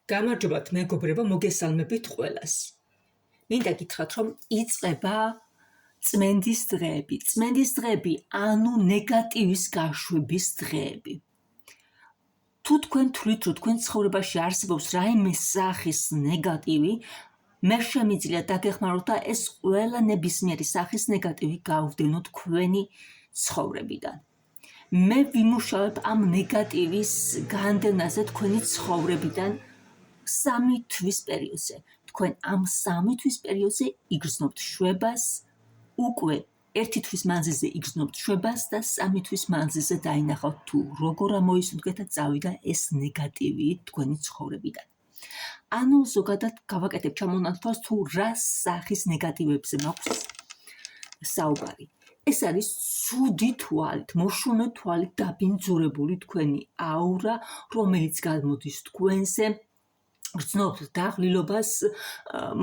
გამარჯობათ მეგობრებო, მოგესალმებით ყველას. მინდა გითხრათ, რომ იწყება წმენდის დღეები. წმენდის დღეები, ანუ ნეგატივის გაშვების დღეები. თუ თქვენ თვლით, რომ თქვენ ცხოვრებაში არსებობს რაიმე სახის ნეგატივი, მე შემიძლია დაგეხმაროთ და ეს ყველა ნებისმიერი სახის ნეგატივი გავვდენო თქვენი ცხოვრებიდან. მე ვიმუშავებ ამ ნეგატივის განდევნაზე თქვენი ცხოვრებიდან 3 თვის პერიოდზე. თქვენ ამ 3 თვის პერიოდზე იგრძნობთ შვებას, უკვე 1 თვის მანძილზე იგრძნობთ შვებას და 3 თვის მანძილზე დაინახავთ თუ როგორ ამოისუნთქეთ და წავიდა ეს ნეგატივი თქვენი ცხოვრებიდან. ანუ ზოგადად გავაკეთებ ჩამონათვალს თუ რა სახის ნეგატივებზე მაქვს საუბარი. ეს არის ცუდი თვალით, მოშუme თვალით დაბინძურებული თქვენი აურა, რომელიც გამოდის თქვენზე, გრძნობთ დაღლილობას,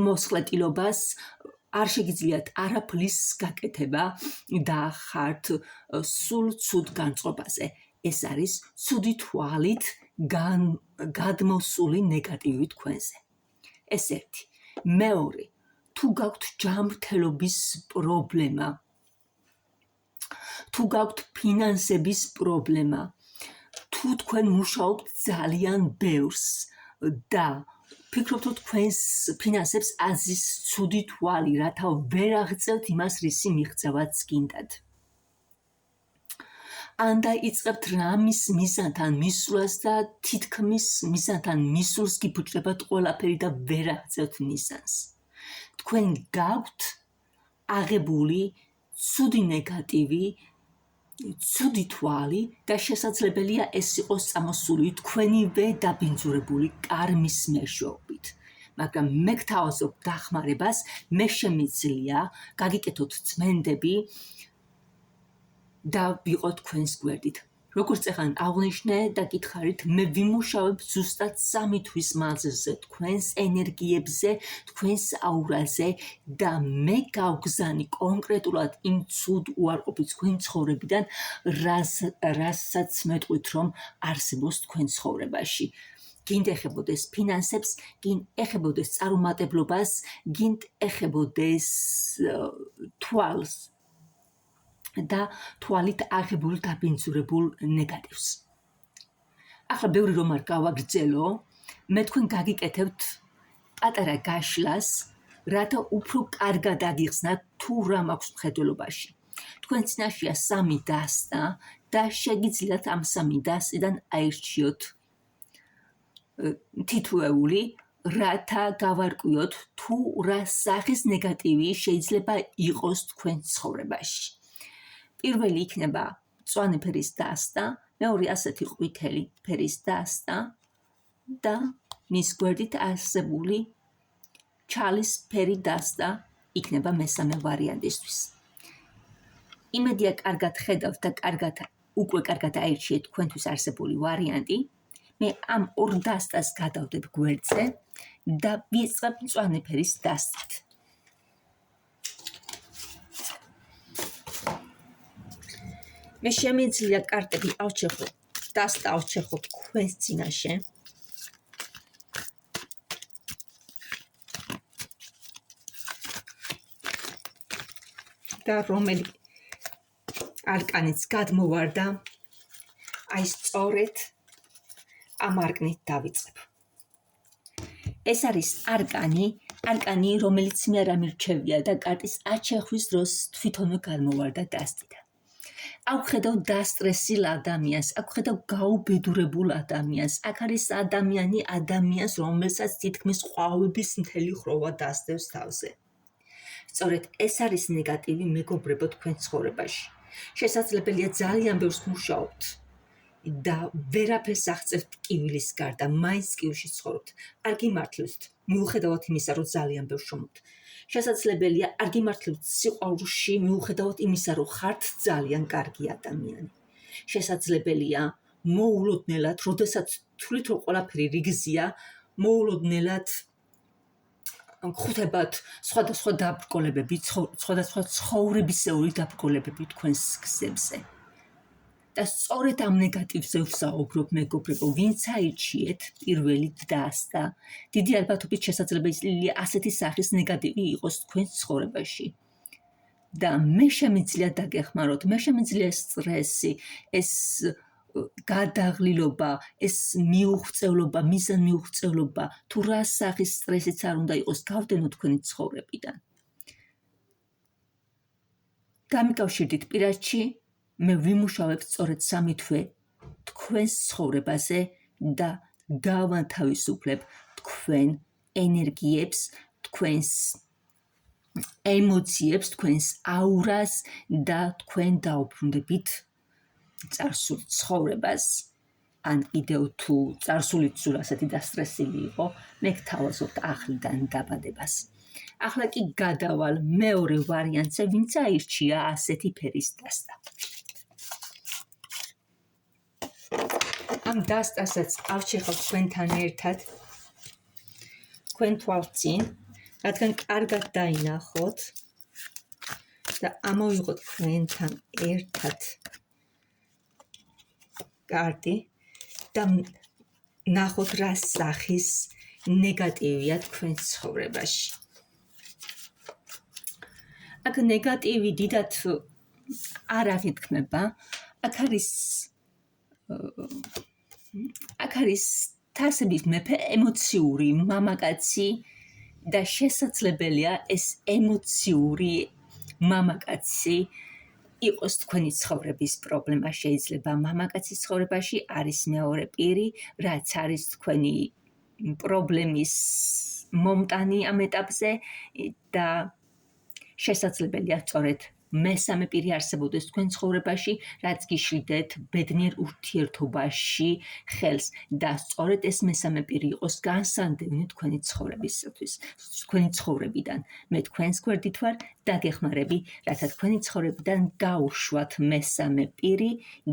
მოსხლეტილობას, არ შეგიძლიათ არაფრის გაკეთება და ხართ სულ ცუდ განწყობაზე. ეს არის ცუდი თვალით გადმოსული ნეგატივი თქვენზე. ეს ერთი. მეორე, თუ გაქვთ ჯანმრთელობის პრობლემა, თუ გაქვთ ფინანსების პრობლემა, თუ თქვენ მუშაობთ ძალიან ბევრს და ფიქრობთ, რომ თქვენს ფინანსებს აზის ცუდი თვალი, რათა ვერ აღწევთ იმას, რისი მიღწევაც გინდათ. ან დაიწყებთ რამის მიზანთან მისვლას და თითქმის მიზანთან მისულს გიფუჭდებათ ყველაფერი და ვერ აღწევთ მიზანს. თქვენ გაქვთ აღებული ცუდი ნეგატივი, ცუდი თვალი და შესაძლებელია ეს იყოს წამოსული თქვენივე დაბინძურებული კარმის მეშვეობით. მაგრამ მე გთავაზობ დახმარებას, მე შემიძლია გაგიკეთოთ წმენდები და ვიყოთ თქვენს გვერდით. როგორც ეხლა აღნიშნე და გითხარით, მე ვიმუშავებ ზუსტად 3 თვის მანძილზე თქვენს ენერგიებზე, თქვენს აურაზე და მე გავგზანი კონკრეტულად იმ ცუდ უარყოფით თქვენ ცხოვრებიდან, რასაც მეტყვით, რომ არსებობს თქვენ ცხოვრებაში. გინდ ეხებოდეს ფინანსებს, გინდ ეხებოდეს წარუმატებლობას, გინდ ეხებოდეს თვალს და თვალით აღებულ დაბინძურებულ ნეგატივს. ახლა ბევრი რომ არ გავაგრძელო, მე თქვენ გაგიკეთებთ პატარა გაშლას, რათა უფრო კარგად აგიხსნათ თუ რა მაქვს მხედველობაში. თქვენ წინაშეა 3 დასტა და შეგიძლიათ ამ 3 დასტიდან აირჩიოთ თითოეული, რათა გავარკვიოთ თუ რა სახის ნეგატივი შეიძლება იყოს თქვენ ცხოვრებაში. პირველი იქნება მწვანე ფერის დასტა, მეორე ასეთი ყვითელი ფერის დასტა და მის გვერდით არსებული ჩალის ფერი დასტა იქნება მესამე ვარიანტისთვის. იმედია კარგად ხედავთ და უკვე კარგად აირჩიეთ თქვენთვის არსებული ვარიანტი. მე ამ 2 დასტას გადავდებ გვერდზე და ვიწყებ მწვანე ფერის დასტით. მე შემიძლია კარტები ავჩეხო, დასტა ავჩეხო თქვენს წინაშე. და რომელი არკანიც გადმოვარდა, აი სწორედ ამ არკნით დავიწყებ. ეს არის არკანი, რომელიც მე არ ამირჩევია და კარტის აჩეხვის დროს თვითონვე გადმოვარდა დასტიდან. აქ ხედავ დასტრესილ ადამიანს, აქ ხედავ გაუბედურებულ ადამიანს, აქ არის ადამიანს, რომელსაც თითქმის ყვავების მთელი ხროვა დასდევს თავზე. სწორედ ეს არის ნეგატივი მეგობრებო თქვენ ცხოვრებაში. შესაძლებელია ძალიან ბევრს მუშაობთ და ვერაფერს აღწევთ კივილის გარდა, მაინც კივილში ცხოვრობთ. არ გიმართლებთ, მიუხედავად იმისა, რომ ძალიან ბევრს შრომობთ. შესაძლებელია არ გიმართლებთ სიყვარულში, მიუხედავად იმისა, რომ ხართ ძალიან კარგი ადამიანი. შესაძლებელია მოულოდნელად, როდესაც თვლით, რომ ყველაფერი რიგზია, მოულოდნელად გვხვდებათ სხვადასხვა დაბრკოლებები, სხვადასხვა ცხოვრებისეული დაბრკოლებები თქვენს გზებზე. და სწორედ ამ ნეგატივზე ვსაუბრობ, მეგობრებო, ვინც აირჩიეთ პირველი დასდა. დიდი ალბათობით შესაძლებელია ასეთი სახის ნეგატივი იყოს თქვენ ცხოვრებაში. და მე შემიძლია დაგეხმაროთ, მე შემიძლია სტრესი, ეს გადაღლილობა, ეს მიუღწევლობა, მიზანმიუღწევლობა, თუ რა სახის სტრესიც არ უნდა იყოს, გავდენო თქვენი ცხოვრებიდან. გამიკავშირდით პირადში, მე ვიმუშავებ სწორედ 3 თვე თქვენს ცხოვრებაზე და გავანთავისუფლებ თქვენ ენერგიებს, თქვენს ემოციებს, თქვენს აურას და თქვენ დაუბრუნდებით წარსულ ცხოვრებას. ან კიდევ თუ წარსულიც სულ ასეთი დასტრესილი იყო, მე გთავაზობთ ახლიდან დაბადებას. ახლა კი გადავალ მეორე ვარიანტზე, ვინც აირჩია ასეთი ფერის დასტა. ამ დასტასაც ავშეხავ თქვენთან ერთად, თქვენ თვალწინ, რადგან კარგად დაინახოთ და ამოვიღოთ თქვენთან ერთად კარტი და ნახოთ რა სახის ნეგატივია თქვენ ცხოვრებაში. აქ ნეგატივი დიდად არ აღიქმება, აქ არის თასების მეფე ემოციური მამაკაცი და შესაძლებელია ეს ემოციური მამაკაცი იყოს თქვენი ცხოვრების პრობლემა. შეიძლება მამაკაცის ცხოვრებაში არის მეორე პირი, რაც არის თქვენი პრობლემის მომტანი ამ ეტაპზე და შესაძლებელია სწორედ მესამე პირი არსებობდეს თქვენ ცხოვრებაში, რაც გიშლიდეთ ბედნიერ ურთიერთობაში ხელს და სწორედ ეს მესამე პირი იყოს განსანდევნი თქვენი ცხოვრებისათვის, თქვენი ცხოვრებიდან. მე თქვენს გვერდით ვარ, დაგეხმარები, რათა თქვენი ცხოვრებიდან გაუშვათ მესამე პირი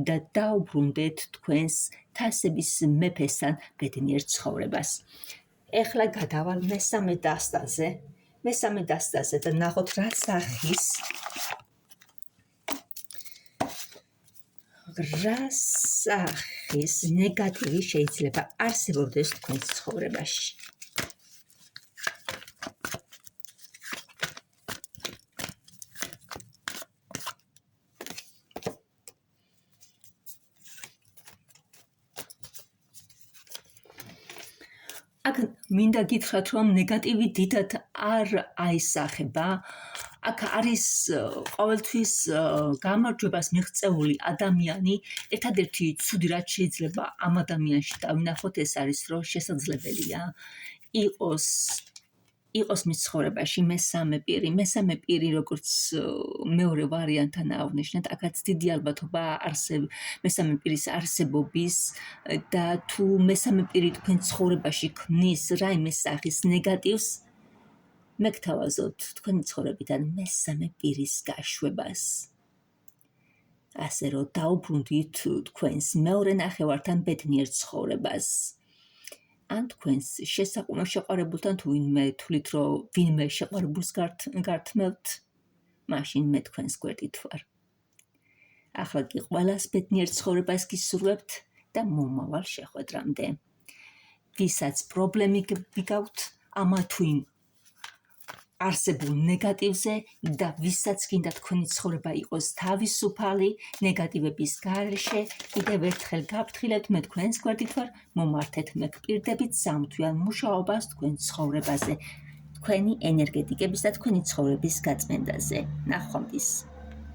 და დაუბრუნდეთ თქვენს თასების მეფესთან ბედნიერ ცხოვრებას. ეხლა გადავალ მესამე დასტაზე და ნახოთ რა სახის ნეგატივი შეიძლება არსებობდეს თქვენს ცხოვრებაში. აქ მინდა გითხრათ, რომ ნეგატივი დიდად არ აისახება. აქ არის ყოველთვის გამარჯვებას მიღწეული ადამიანი. ერთადერთი ცუდი რაც შეიძლება ამ ადამიანში დავინახოთ, ეს არის, რომ შესაძლებელია იყოს მის ცხოვრებაში მესამე პირი, როგორც მეორე ვარიანტთან აღნიშნეთ, აქაც დიდი ალბათობა მესამე პირის არსებობის და თუ მესამე პირი თქვენ ცხოვრებაში ქმნის რაიმე სახის ნეგატივს, მე გთავაზობთ თქვენი ცხოვრებიდან მესამე პირის გაშვებას. ასე რომ დაუბრუნდით თქვენს მეორე ნახევართან ბედნიერ ცხოვრებას. ან თქვენს შეყვარებულთან თუ თვლით, რომ ვინმე შეყვარებულს გართმევთ, მაშინ მე თქვენს გვერდით ვარ. ახლა კი ყველას ბედნიერ ცხოვრებას გისურვებთ და მომავალ შეხვედრამდე. ვისაც პრობლემი გიგავთ ამა თუ იმ არსებულ ნეგატივზე და ვისაც გინდა თქვენი ცხოვრება იყოს თავისუფალი ნეგატივების გარეშე, კიდევ ერთხელ გაფრთხილეთ, მე თქვენს გვერდით ვარ, მომართეთ, მე გპირდებით 3 თვიან მუშაობას თქვენ ცხოვრებაზე, თქვენი ენერგეტიკების და თქვენი ცხოვრების გაწმენდაზე. ნახვამდის.